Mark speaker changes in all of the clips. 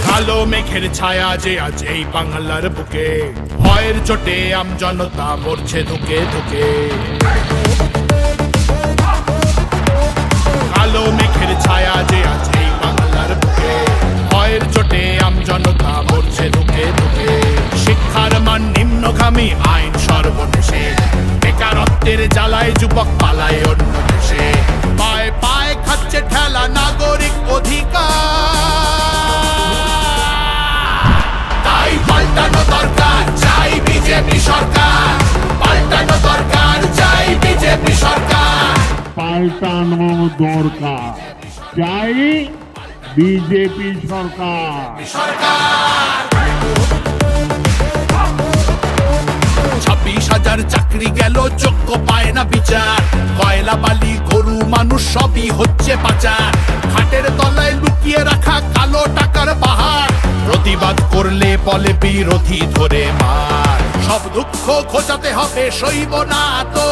Speaker 1: কালো মেঘের ছায়া যে আজ এই বাংলার বুকে, ভয়ের চোটে আমজনতা মরছে ধুকে ধুকে। কালো মেঘের ছায়া যে আজ এই বাংলার বুকে, ভয়ের চোটে আমজনতা মরছে ধুকে ধুকে। শিক্ষার মান নিম্নগামী, আইন সর্বনেশে, বেকারত্বের জ্বালায় যুবক পালায় অন্য দেশে। পায়ে পায়ে খাচ্ছে ঠেলা নাগরিক অধিকার, তাই পাল্টানো দরকার, চাই বিজেপি সরকার। পাল্টানো দরকার, চাই বিজেপি সরকার।
Speaker 2: পাল্টানো দরকার, চাই বিজেপি সরকার।
Speaker 1: 26,000 চাকরি গেল, যোগ্য পায় না বিচার। কয়লা বালি গরু মানুষ সবই হচ্ছে পাচার। খাটের তলায় লুকিয়ে রাখা কালো টাকার পাহাড়, প্রতিবাদ করলে বলে বিরোধী ধরে মার। সব দুঃখ ঘোচাতে হবে, সইব না তো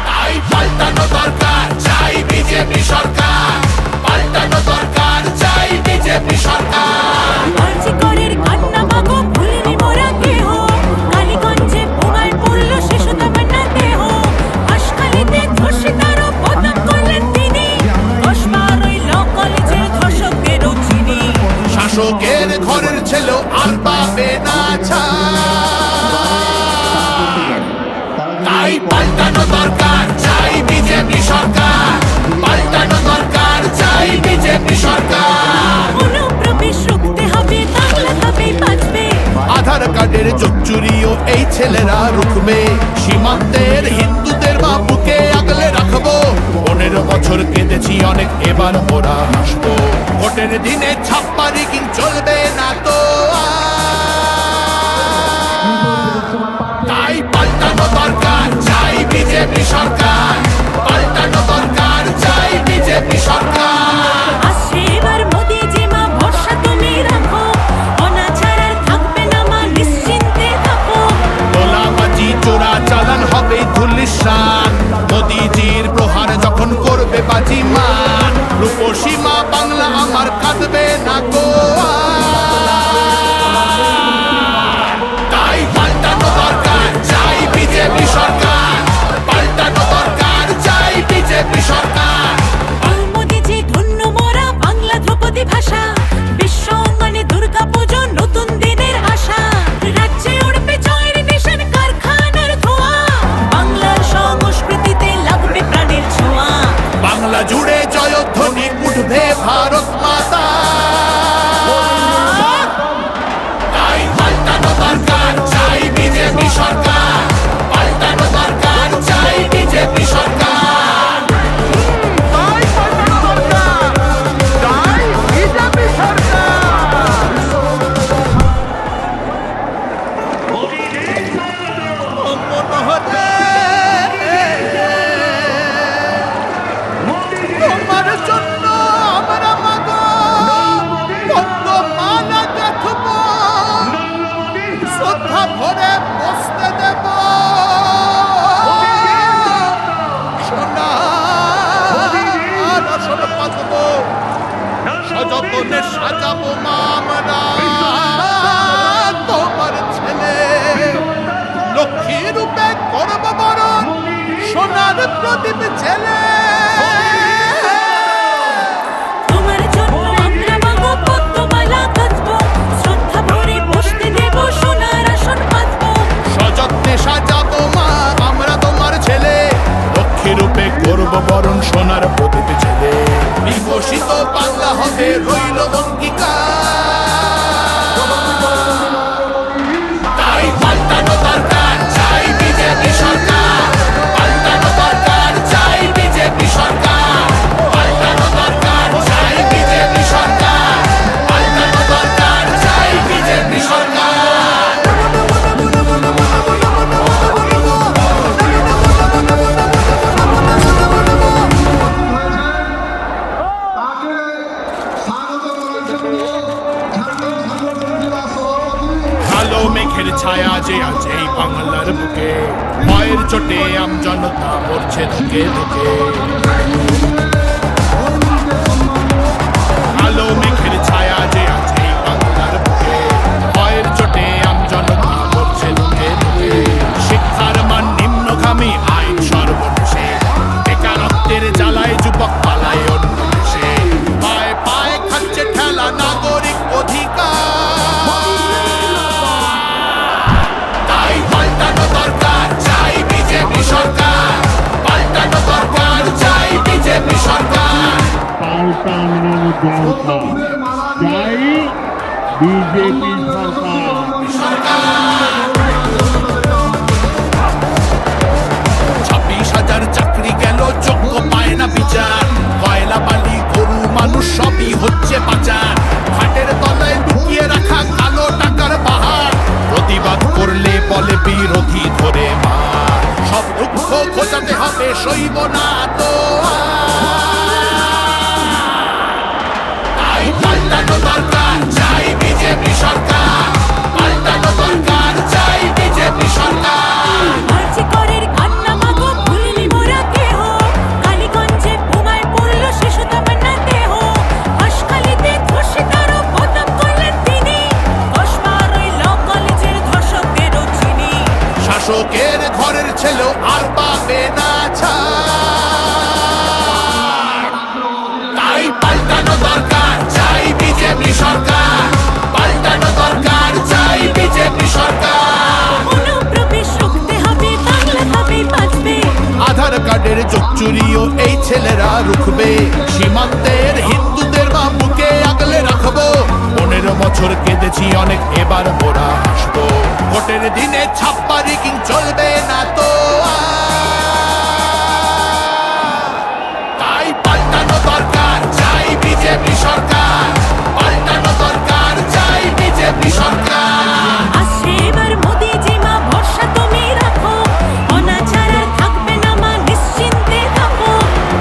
Speaker 1: তাই পাল্টানো দরকার, চাই বিজেপি সরকার। পাল্টানো দরকার, চাই বিজেপি সরকার।
Speaker 3: আর্যিকরের কান্না মাগো ভুলিনি মোরা কেহ, কালীগঞ্জে বোমায় পড়ল শিশু তামান্নার দেহ। হাসখালিতে ধর্ষিতারও বদনাম করলেন তিনি, 10-12 ল কলেজের ধর্ষকদেরও চিনি।
Speaker 1: শাসকের ঘরের ছেলেও আর পাবে না ছাড়, তাই পাল্টানো দরকার, চাই বিজেপি সরকার। পাল্টানো দরকার, চাই বিজেপি সরকার।
Speaker 3: অনুপ্রবেশ রুখতে হবে, বাংলা তবেই বাঁচবে।
Speaker 1: আধার কার্ডের চোখ চুরিও এই ছেলেরা রুখবে। সীমান্তের হিন্দুদের মা বুকে আগলে রাখবো। 15 বছর কেঁদেছি অনেক, এবার ওরা হাসবো। ভোটের দিনে ছাপ্পা রিগিং চলবে না তো তাই পাল্টানো দরকার, চাই বিজেপি সরকার। পাল্টানো দরকার, চাই বিজেপি সরকার।
Speaker 3: আসছে এবার মোদি যে মা, ভরসা তুমি রাখো। অনাচার আর থাকবে না মা, নিশ্চিন্তে থাকো।
Speaker 1: গোলাবাজি চোরা চালান হবে ধুলিসাৎ। মোদিজির প্রহার যখন করবে বাজি মান, রূপসী মা বাংলা আমার কাঁদবে না গো তাই পাল্টানো দরকার, চাই বিজেপি সরকার। পাল্টানো দরকার, চাই বিজেপি সরকার।
Speaker 3: মোদিজি ধন্য মোরা, বাংলা ধ্রুপদী ভাষা। বিশ্ব অঙ্গনে দুর্গা পুজো, নতুন দিনের আশা। রাজ্যে উড়বে জয়ের নিশান, কারখানার ধোঁয়া। বাংলার সংস্কৃতিতে লাগবে প্রাণের ছোঁয়া।
Speaker 1: বাংলা জুড়ে জয়ধ্বনি উঠবে ভারত মাতা, তাই পাল্টানো দরকার, চাই বিজেপি সরকার। পাল্টানো দরকার, চাই বিজেপি সরকার। তাই পাল্টানো দরকার, চাই বিজেপি সরকার। মনে হতে তোমার জন্য আমরা মাগো বন্ধ মালা গাঁথব, শ্রদ্ধা ভরে বসতে দেব। সোনার আসন পাতব, সযতনে সাজাবো মা আমরা তোমার ছেলে। লক্ষ্মী রূপে করব বরণ, সোনার প্রদীপ ছেলে।
Speaker 3: তোমার জন্য আমরা মাগো পদ্মমালা গাঁথবো, শ্রদ্ধা ভরে বসতে দেব, সোনার আসন পাতবো।
Speaker 1: সযত্নে সাজাবো মা আমরা তোমার ছেলে। লক্ষ্মী রূপে করব বরণ, সোনার প্রদীপ ছেলে। বিকশিত বাংলা হবে রইল অঙ্গীকার, তাই পাল্টানো দরকার, চাই বিজেপি সরকার। পাল্টানো দরকার, চাই বিজেপি সরকার। পাল্টানো দরকার, চাই বিজেপি সরকার। পাল্টানো দরকার, চাই বিজেপি সরকার। পড়ছে ধুকে ধুকে। কালো মেঘের ছায়া যে আছে এই বাংলার বুকে, ভয়ের চোটে আমজনতা পড়ছে ধুকে ধুকে। শিক্ষার মান নিম্নগামী, আইন সর্বনেশে, বেকারত্বের জ্বালায় যুবক পালায় অন্য দেশে। পায়ে পায়ে খাচ্ছে ঠেলা নাগরিক অধিকার, তাই পাল্টানো দরকার, চাই বিজেপি সরকার। পাল্টানো দরকার, চাই বিজেপি সরকার।
Speaker 2: পাল্টানো দরকার, চাই বিজেপি সরকার।
Speaker 1: 26,000 চাকরি গেল, যোগ্য পায় না বিচার। কয়লা বালি গরু মানুষ সবই হচ্ছে পাচার। ঘাটের তলায় লুকিয়ে রাখা কালো টাকার পাহাড়, প্রতিবাদ করলে বলে বিরোধী ধরে মার। সব দুঃখ খোঁজাতে হবে, সইব না তো তাই পাল্টানো দরকার, চাই বিজেপি সরকার। পাল্টানো দরকার, চাই বিজেপি সরকার।
Speaker 3: আর্জি করের কান্না মাগো ভুলিনি মোরা কেহ, কালীগঞ্জে বোমায় পড়ল শিশু তামান্না দেহ। হাসখালিতে ধর্ষিতারও বদনাম করলেন তিনি, 10-12 ল কলেজের ধর্ষকদেরও চিনি।
Speaker 1: শাসকের ঘরের ছেলেও আর পাবে না ছাড়, তাই পাল্টানো দরকার, চাই বিজেপি সরকার। পাল্টানো দরকার, চাই বিজেপি সরকার।
Speaker 3: অনুপ্রবেশ রুখতে হবে, বাংলা হবে বাঁচবে।
Speaker 1: আধার কার্ডের চোখ চুরিও এই ছেলেরা রুখবে। সীমান্তের হিন্দুদের মা বুকে আগলে রাখবো। 15 বছর কেঁদেছি অনেক, এবার মোরা হাসবো। ভোটের দিনে ছাপ্পা রিগিং চলবে না তো তাই পাল্টানো দরকার, চাই বিজেপি সরকার। পাল্টানো দরকার, চাই বিজেপি সরকার।
Speaker 3: আসছে এবার মোদিজি মা, ভরসা তুমি রাখো। অনাচার আর থাকবে না মা, নিশ্চিন্তে থাকো।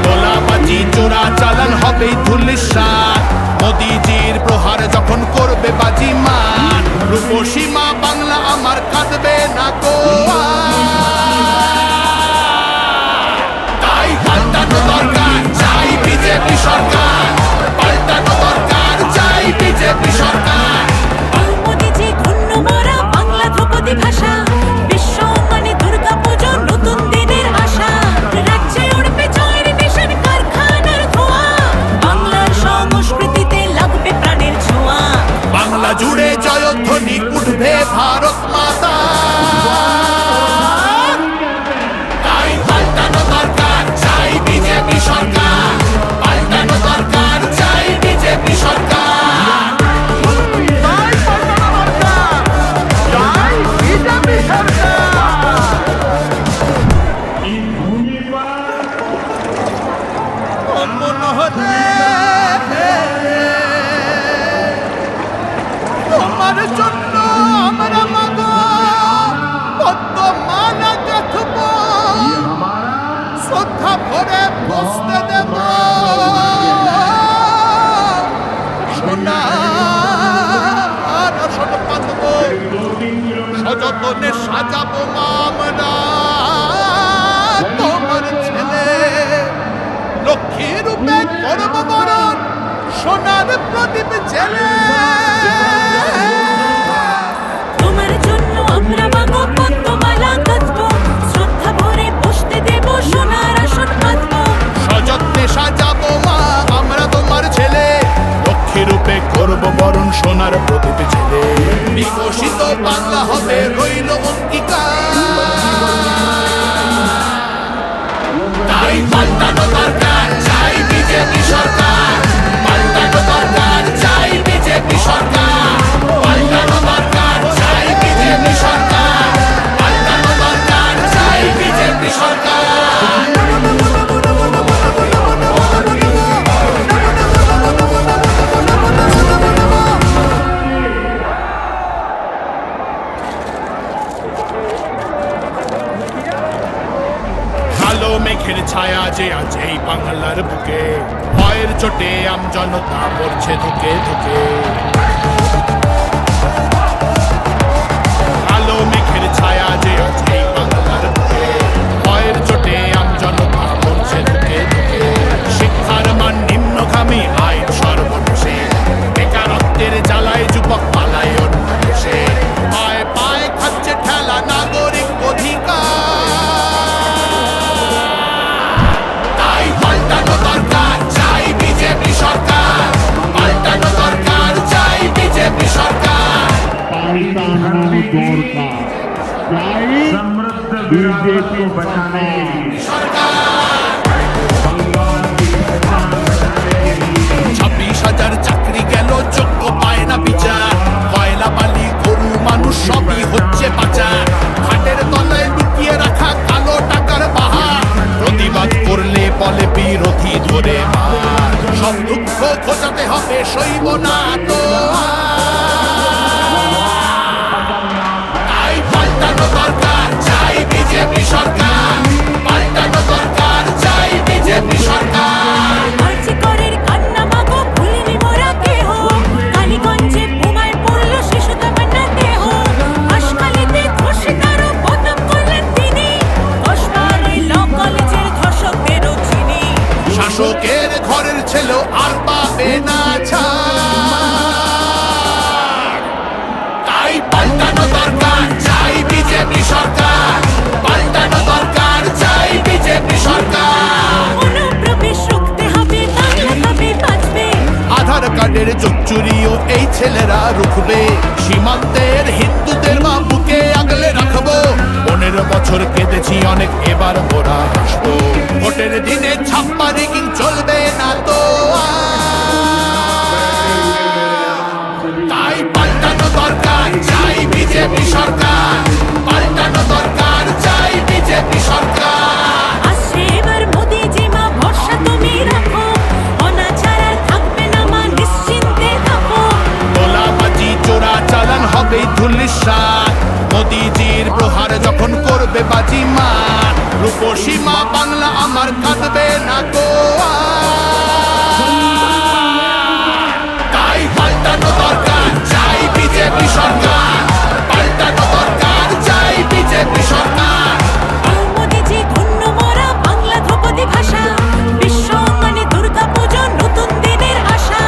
Speaker 1: তোলাবাজি চোরা চালান হবে ধুলিসাৎ। মোদিজির প্রহার যখন করবে বাজি মান, রূপসী মা বাংলা আমার কাঁদবে না গো তাই পাল্টানো দরকার, চাই বিজেপি সরকার। পাল্টানো দরকার, চাই বিজেপি সরকার।
Speaker 3: মোদিজি ধন্য মোরা বাংলা ধ্রুপদী ভাষা, বিশ্ব মানে দুর্গা পুজো নতুন দিনের আশা। রাজ্যে উড়বে জয়ের নিশান, কারখানার ধোঁয়া। বাংলার সংস্কৃতিতে লাগবে প্রাণের ছোঁয়া।
Speaker 1: বাংলা জুড়ে জয়ধ্বনি উঠবে ভারত মাতা, তাই পাল্টানো দরকার, চাই বিজেপি সরকার। পাল্টানো দরকার, চাই বিজেপি সরকার। তাই পাল্টানো দরকার, চাই বিজেপি সরকার।
Speaker 2: এই ভূমি পার
Speaker 1: অমন হতে তোমার জন্য আমরা মাগো পদ্মমালা গাঁথব, শ্রদ্ধা ভরে বসতে দেব। সোনার আসন পাতব, সযতনে সাজাবো মা আমরা তোমার ছেলে। লক্ষ্মী রূপে করব বরণ, সোনার প্রদীপ জেলে।
Speaker 3: তোমার জন্য আমরা মাগো পদ্মমালা গাঁথবো, শ্রদ্ধা ভরে বসতে দেব, সোনার আসন পাতবো।
Speaker 1: সযত্নে সাজাবো মা আমরা তোমার ছেলে। লক্ষ্মী রূপে করব বরণ, সোনার প্রদীপ জেলে। বিকশিত বাংলা হবে রইল অঙ্গীকার, তাই পাল্টানো দরকার, চাই বিজেপি সরকার। পাল্টানো দরকার, চাই বিজেপি সরকার। পাল্টানো দরকার, চাই বিজেপি সরকার। পাল্টানো দরকার, চাই বিজেপি সরকার। কালো মেঘের ছায়া যে আছে এই বাংলার বুকে, ভয়ের চোটে আমজনতা পড়ছে ধুকে ধুকে। কালো মেঘের ছায়া যে আছে এই বাংলার বুকে, ভয়ের চোটে আমজনতা
Speaker 2: बीजेपी सरकार बंगाल की पहचान बचाने के लिए
Speaker 1: 26,000 চাকরি গেল, যোগ্য পায় না বিচার। কয়লা বালি গরু মানুষ সবই হচ্ছে পাচার। খাটের তলায় লুকিয়ে রাখা কালো টাকার বাহার। প্রতিবাদ করলে বলে বিরোধী ধরে মার। সব দুঃখ খোঁজাতে হবে, সইব না তো তাই পাল্টানো দরকার, চাই বিজেপি সরকার। পাল্টানো দরকার, চাই বিজেপি সরকার।
Speaker 3: আর্জি করের কান্না মাগো ভুলিনি মোরা কেহ। কালীগঞ্জে বোমায় পড়ল শিশু তামান্না দেহ। হাসখালিতে ধর্ষিতারও বদনাম করলেন তিনি। 10 বার ওই ল কলেজের ধর্ষকদেরও চিনি।
Speaker 1: শাসকের ঘরের ছেলেও আর পাবে না ছাড়। তাই পাল্টানো দরকার, চাই বিজেপি সরকার। পাল্টানো দরকার, চাই বিজেপি সরকার।
Speaker 3: অনুপ্রবেশ রুখতে হবে, বাংলা তবে বাঁচবে।
Speaker 1: আধার কার্ডের যোগ চুরিও এই ছেলেরা রুখবে। সীমান্তের হিন্দুদের মা বুকে আগলে রাখবো। 15 বছর কেঁদেছি অনেক, এবার ওরা হাসবো। ভোটের দিনে ছাপ্পা রেগিং চলবে না তো তাই পাল্টানো দরকার, চাই বিজেপি সরকার। পাল্টানো দরকার, চাই বিজেপি সরকার।
Speaker 3: আসছে এবার মোদিজি মা, ভরসা তুমি রাখো। অনাচার আর থাকবে না মা, নিশ্চিন্তে থাকো।
Speaker 1: গোলাবাজি চোরা চালান হবে ধুলিসাৎ। মোদিজির প্রহার যখন করবে বাজি মার। রূপসী মা বাংলা আমার কাঁদবে না গো তাই পাল্টানো দরকার, চাই বিজেপি সরকার। পাল্টানো দরকার, চাই বিজেপি সরকার।
Speaker 3: ও মোদিজি ধন্য মোরা বাংলা ধ্রুপদী ভাষা। বিশ্ব মানে দুর্গা পুজো, নতুন দিনের আশা।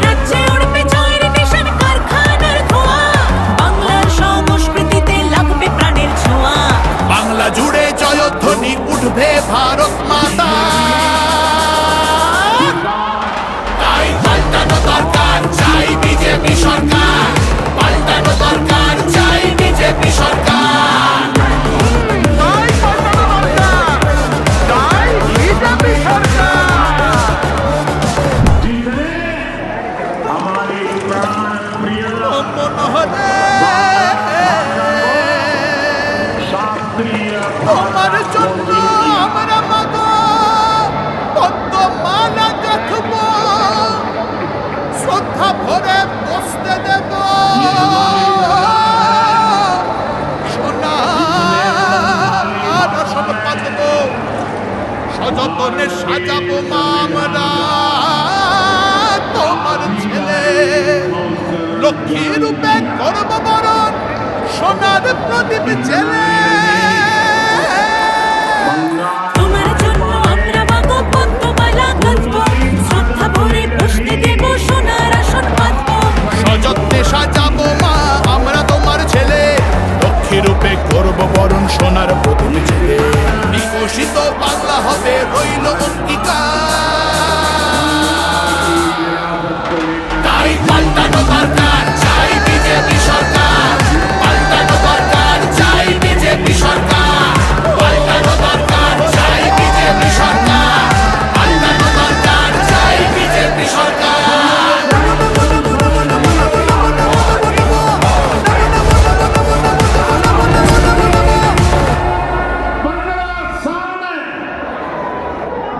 Speaker 3: রাজ্যে উড়বে জয়ের নিশান, কারখানার ধোঁয়া। বাংলার সংস্কৃতিতে লাগবে প্রাণের ছোঁয়া।
Speaker 1: বাংলা জুড়ে জয়ধ্বনি উঠবে ভারত মাতা। তাই পাল্টানো দরকার, চাই বিজেপি সরকার। পাল্টানো দরকার, চাই বিজেপি সরকার। তাই পাল্টানো দরকার, চাই বিজেপি সরকার।
Speaker 2: जितने हमारे प्राण प्रिय शास्त्रीय
Speaker 1: তোমার জন্য আমরা মাগো পদ্মমালা গাঁথবো। শ্রদ্ধা ভরে বসতে দেব সোনার আসন পাতবো। সযতনে সাজাবো মা আমরা তোমার ছেলে। লক্ষ্মী রূপে করব বরণ, সোনার প্রদীপ ছেলে।
Speaker 3: তোমার জন্য আমরা মাগো পদ্মমালা গাঁথবো। শ্রদ্ধা ভরে বসতে দেব, সোনার আসন পাতবো।
Speaker 1: সযত্নে সাজাবো মা আমরা তোমার ছেলে। লক্ষ্মী রূপে করব বরণ, সোনার প্রদীপ ছেলে। বিকশিত বাংলা হবে রইল অঙ্গীকার। তাই পাল্টানো দরকার, চাই বিজেপি সরকার। পাল্টানো দরকার, চাই বিজেপি সরকার। পাল্টানো দরকার, চাই বিজেপি সরকার। পাল্টানো দরকার, চাই বিজেপি সরকার।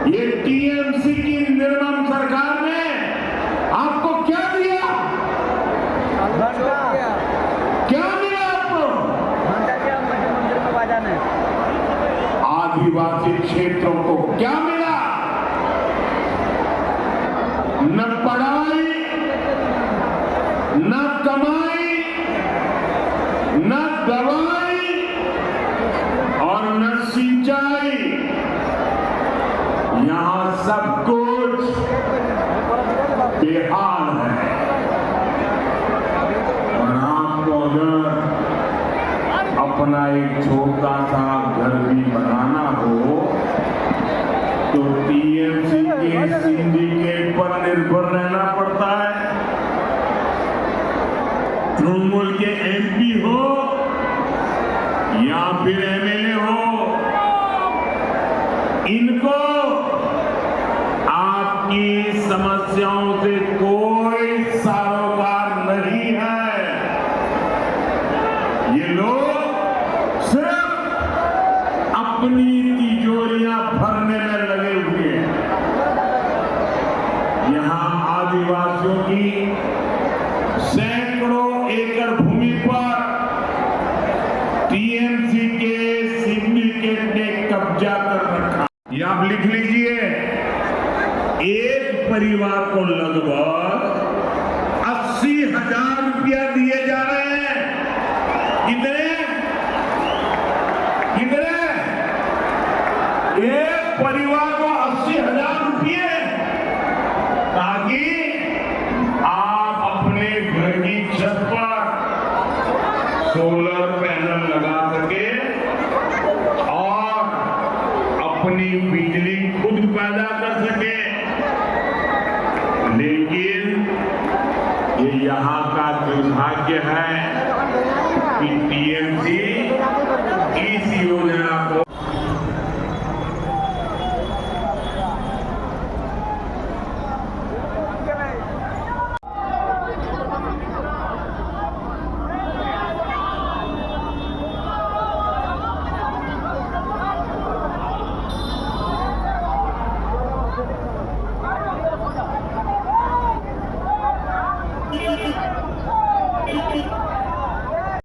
Speaker 2: ये टीएमसी की निर्मम सरकार ने आपको क्या दिया? क्या मिला आपको? आदिवासी क्षेत्रों को क्या मिला? न पढ़ाई, न कमाई, न दवाई और न सिंचाई। यहाँ सब कुछ बेहाल है। और आपको अगर अपना एक छोटा सा घर भी बनाना हो तो टीएमसी के सिंडिकेट पर निर्भर रहना पड़ता है। तृणमूल के एमपी हो या फिर एमएलए हो, इनको आपकी समस्याओं से कोई सरोकार नहीं है। ये लोग सिर्फ अपनी तिजोरियां भरने में लगे हुए हैं। यहां आदिवासियों की सैकड़ों एकड़ भूमि पर टीएमसी के सिंडिकेट ने कब्जा कर रखा। ये आप लिख लीजिए, एक परिवार को लगभग 80,000 रुपया दिए जा रहे हैं। कितने? एक परिवार को 80,000 रुपये, ताकि आप अपने घर की छत पर सोलर पैनल लगा सके और अपनी बिजली खुद पैदा कर सके। लेकिन ये यहाँ का दुर्भाग्य है कि टीएमसी इस योजना को
Speaker 4: Thank you.